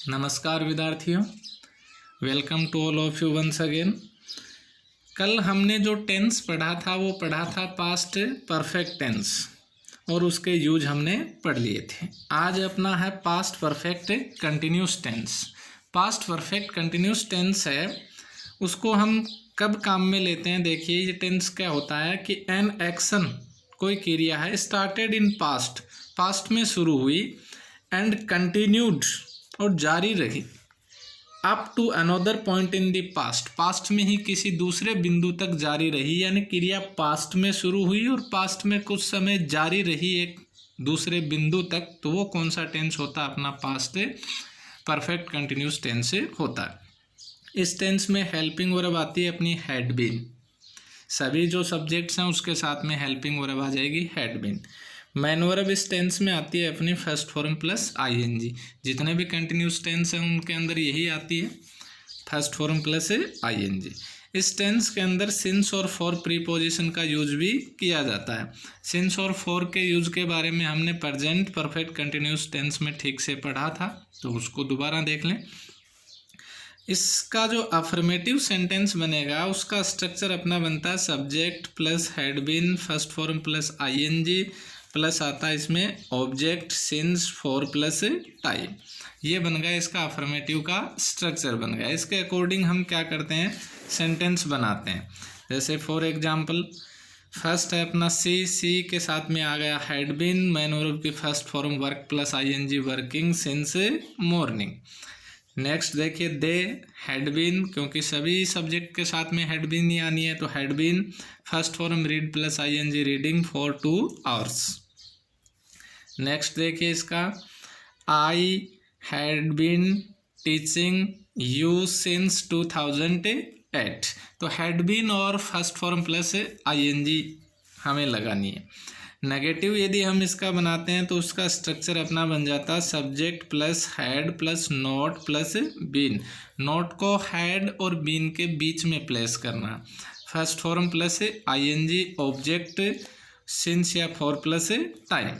नमस्कार विद्यार्थियों, welcome to all of you once again. कल हमने जो टेंस पढ़ा था वो पढ़ा था पास्ट परफेक्ट टेंस और उसके यूज हमने पढ़ लिए थे। आज अपना है past perfect continuous tense. Past perfect continuous tense है, उसको हम कब काम में लेते हैं। देखिए ये टेंस क्या होता है कि एन एक्शन, कोई क्रिया है, स्टार्टेड इन पास्ट, पास्ट में शुरू हुई, एंड कंटिन्यूड और जारी रही, up to another point in the past, past में ही किसी दूसरे बिंदु तक जारी रही। यानी क्रिया पास्ट में शुरू हुई और पास्ट में कुछ समय जारी रही एक दूसरे बिंदु तक, तो वो कौन सा टेंस होता है? अपना पास्ट परफेक्ट कंटिन्यूस टेंस होता है। इस टेंस में हेल्पिंग वर्ब आती है अपनी हैड बीन, सभी जो सब्जेक्ट्स हैं उसके साथ में हेल्पिंग वर्ब आ जाएगी हैड बीन। मैन वर्ब इस टेंस में आती है अपनी फर्स्ट फॉर्म प्लस आईएनजी। जितने भी कंटिन्यूस टेंस हैं उनके अंदर यही आती है, फर्स्ट फॉर्म प्लस आईएनजी। इस टेंस के अंदर सिंस और फॉर प्रीपोजिशन का यूज भी किया जाता है। सिंस और फॉर के यूज के बारे में हमने प्रेजेंट परफेक्ट कंटिन्यूस टेंस में ठीक से पढ़ा था, तो उसको दोबारा देख लें। इसका जो अफर्मेटिव सेंटेंस बनेगा उसका स्ट्रक्चर अपना बनता है subject plus had been, first form plus ING, plus आता है इसमें object, since, for plus time. ये बन गया इसका अफर्मेटिव का स्ट्रक्चर बन गया। इसके अकॉर्डिंग हम क्या करते हैं, सेंटेंस बनाते हैं। जैसे फॉर एग्जांपल फर्स्ट है अपना सी के साथ में आ गया हैड बीन, मैन वर्ब की first form work plus ING, working, since, morning. Next देखिए दे हैड बीन, क्योंकि सभी सब्जेक्ट के साथ में हैड बीन ही आनी है, तो had been first form read plus ING, reading for 2 hours। Next देखिए इसका I had been teaching you since 2008, तो हैड बीन और फर्स्ट फॉर्म प्लस आईएनजी हमें लगानी है। नेगेटिव यदि हम इसका बनाते हैं तो उसका स्ट्रक्चर अपना बन जाता है subject plus had plus not plus been. Not को हैड और बीन के बीच में प्लेस करना, first form plus ING, object, since या फॉर प्लस टाइम।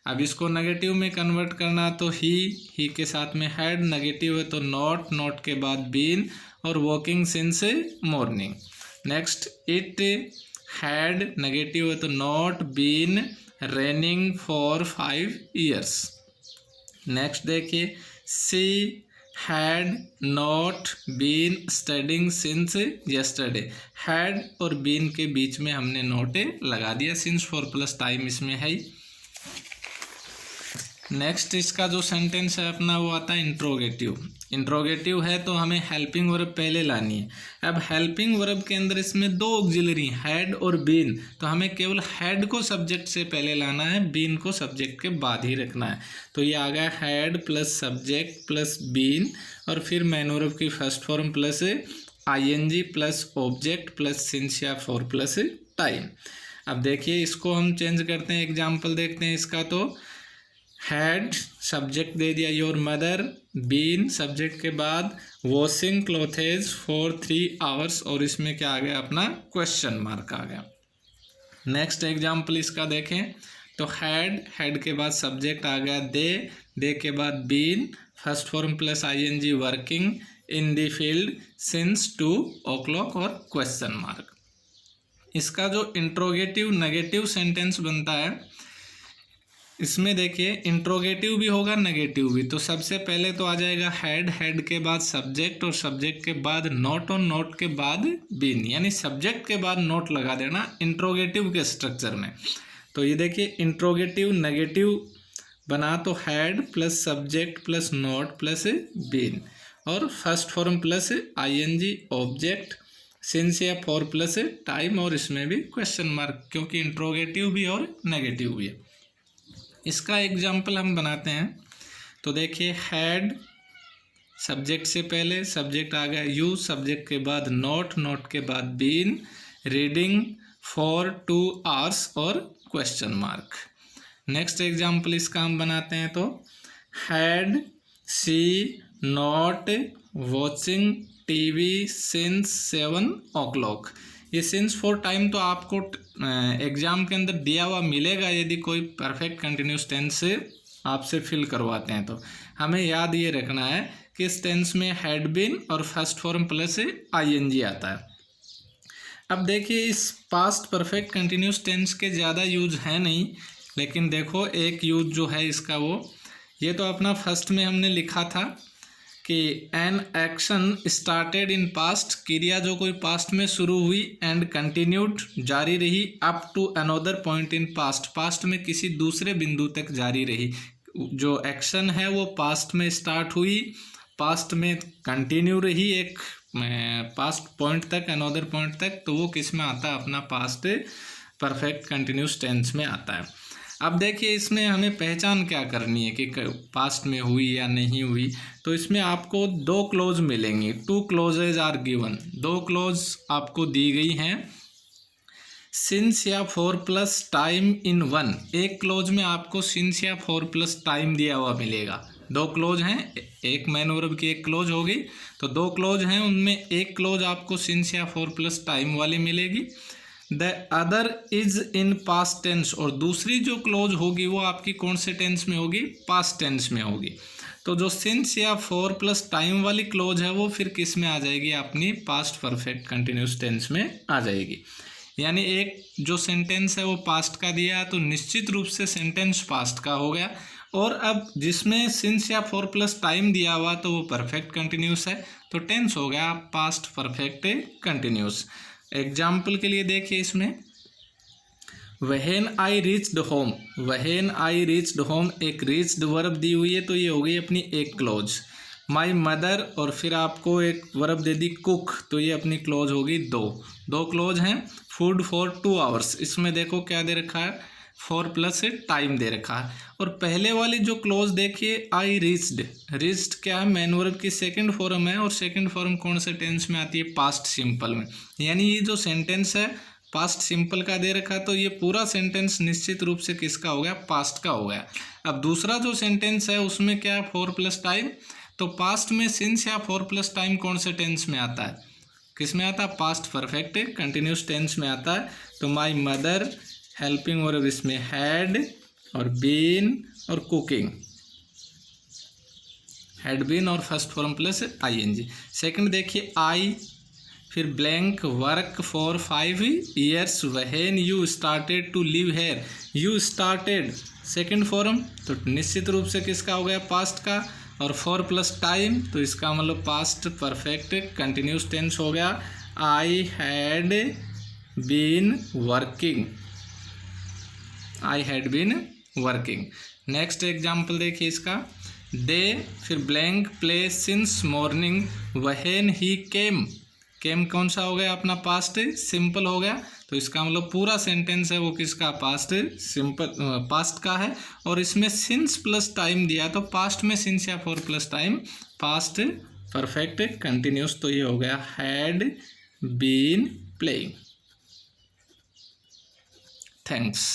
अब इसको नेगेटिव में कन्वर्ट करना तो ही के साथ में हैड, नेगेटिव है तो नॉट, नॉट के बाद बीन और walking since morning. Next it had, negative है तो not, been raining for 5 years। Next देखिए she had not been studying since yesterday, had और बीन के बीच में हमने नोट लगा दिया, सिंस फॉर प्लस टाइम इसमें है ही। नेक्स्ट इसका जो सेंटेंस है अपना वो आता है इंट्रोगेटिव। इंट्रोगेटिव है तो हमें हेल्पिंग वर्ब पहले लानी है। अब हेल्पिंग वर्ब के अंदर इसमें 2 ऑक्सिलरी हैड और बीन, तो हमें केवल हैड को सब्जेक्ट से पहले लाना है, बीन को सब्जेक्ट के बाद ही रखना है। तो ये आ गया had plus subject plus been और फिर मैन वर्ब की first form plus ING plus object plus since या फॉर प्लस टाइम। अब देखिए इसको हम चेंज करते हैं, एग्जाम्पल देखते हैं इसका। तो हैड सब्जेक्ट दे दिया योर मदर, बीन सब्जेक्ट के बाद वॉशिंग क्लोथेज फॉर 3 hours और इसमें क्या आ गया अपना क्वेश्चन मार्क आ गया। नेक्स्ट एग्जाम्पल इसका देखें तो हैड के बाद सब्जेक्ट आ गया दे के बाद been, first form plus ING, working in the field since 2 o'clock और क्वेश्चन मार्क। इसका जो इंट्रोगेटिव नेगेटिव सेंटेंस बनता है इसमें देखिए इंट्रोगेटिव भी होगा नेगेटिव भी। तो सबसे पहले तो आ जाएगा हैड के बाद सब्जेक्ट और सब्जेक्ट के बाद नॉट और नॉट के बाद बीन, यानी सब्जेक्ट के बाद नॉट लगा देना इंट्रोगेटिव के स्ट्रक्चर में। तो ये देखिए इंट्रोगेटिव नेगेटिव बना तो had plus subject plus not plus been और first form plus ING, object, since या फॉर प्लस टाइम और इसमें भी क्वेश्चन मार्क, क्योंकि इंट्रोगेटिव भी और नेगेटिव भी है। इसका एग्जाम्पल हम बनाते हैं। तो देखिए हैड सब्जेक्ट से पहले सब्जेक्ट आ गया यू, सब्जेक्ट के बाद नॉट, नॉट के बाद बीन, रीडिंग फॉर 2 hours और क्वेश्चन मार्क। नेक्स्ट एग्जाम्पल इसका हम बनाते हैं। तो had she not watching TV since 7 o'clock। ये सिंस फॉर टाइम तो आपको एग्जाम के अंदर दिया हुआ मिलेगा यदि कोई परफेक्ट कंटिन्यूस टेंस से आपसे फिल करवाते हैं। तो हमें याद ये रखना है किस टेंस में हैड बीन और फर्स्ट फॉर्म प्लस आईएनजी आता है। अब देखिए इस पास्ट परफेक्ट कंटिन्यूस टेंस के ज़्यादा यूज है नहीं, लेकिन देखो एक यूज जो है इसका वो, ये तो अपना फर्स्ट में हमने लिखा था कि an action started in past, क्रिया जो कोई पास्ट में शुरू हुई, एंड कंटिन्यूड जारी रही, up to another point in past, past में किसी दूसरे बिंदु तक जारी रही। जो एक्शन है वो पास्ट में स्टार्ट हुई, पास्ट में कंटिन्यू रही एक पास्ट पॉइंट तक, अनदर पॉइंट तक, तो वो किस में आता है, अपना पास्ट परफेक्ट कंटिन्यूस टेंस में आता है। अब देखिए इसमें हमें पहचान क्या करनी है कि पास्ट में हुई या नहीं हुई। तो इसमें आपको दो क्लोज मिलेंगी, 2 क्लोजेज आर गिवन, 2 क्लोज आपको दी गई हैं, सिंस या for plus time in one. एक क्लोज में आपको सिंस या फॉर प्लस टाइम दिया हुआ मिलेगा। 2 क्लोज हैं, एक मैन वर्ब की एक क्लोज होगी, तो 2 क्लोज हैं, उनमें एक क्लोज आपको सिंस या फॉर प्लस टाइम वाली मिलेगी। The other is in past tense, और दूसरी जो क्लोज होगी वो आपकी कौन से टेंस में होगी, पास्ट टेंस में होगी। तो जो सिंस या फॉर प्लस टाइम वाली क्लोज है वो फिर किस में आ जाएगी, अपनी पास्ट परफेक्ट कंटिन्यूस टेंस में आ जाएगी। यानी एक जो सेंटेंस है वो पास्ट का दिया तो निश्चित रूप से सेंटेंस पास्ट का हो गया, और अब जिसमें सिंस या फॉर प्लस टाइम दिया हुआ तो वो परफेक्ट कंटिन्यूस है, तो टेंस हो गया पास्ट परफेक्ट कंटिन्यूस। एग्जाम्पल के लिए देखिए इसमें, when I reached home, when I reached home एक रीच्ड वर्ब दी हुई है तो ये हो गई अपनी एक क्लोज। माई मदर, और फिर आपको एक वर्ब दे दी कुक, तो ये अपनी क्लोज होगी 2 क्लोज हैं। फूड फॉर 2 आवर्स, इसमें देखो क्या दे रखा है, फॉर प्लस टाइम दे रखा है। और पहले वाली जो क्लोज देखिए आई रीच्ड, रीच्ड क्या है, मैन वर्ब की सेकंड फॉर्म है, और सेकंड फॉर्म कौन से टेंस में आती है, पास्ट सिंपल में। यानी ये जो सेंटेंस है पास्ट सिंपल का दे रखा, तो ये पूरा सेंटेंस निश्चित रूप से किसका हो गया, पास्ट का हो गया। अब दूसरा जो सेंटेंस है उसमें क्या है, फॉर प्लस टाइम, तो पास्ट में सिंस या फॉर प्लस टाइम कौन से टेंस में आता है, किस में आता है, पास्ट परफेक्ट कंटिन्यूस टेंस में आता है। तो माई मदर हेल्पिंग वर्ब इसमें हैड और बीन और कुकिंग, हैड बीन और first form plus ING. Second देखिए आई, फिर blank work for 5 years when you started to live here, you started second form, तो निश्चित रूप से किसका हो गया, पास्ट का, और फॉर प्लस टाइम तो इसका मतलब पास्ट परफेक्ट कंटिन्यूस टेंस हो गया। I had been working, I had been working. Next example देखिए इसका, दे फिर blank play since morning when he came, came कौन सा हो गया, अपना पास्ट सिंपल हो गया, तो इसका मतलब पूरा सेंटेंस है वो किसका, पास्ट सिंपल पास्ट का है। और इसमें सिंस प्लस टाइम दिया तो पास्ट में सिंस या for plus time past perfect continuous, तो ये हो गया हैड बीन प्लेइंग। थैंक्स।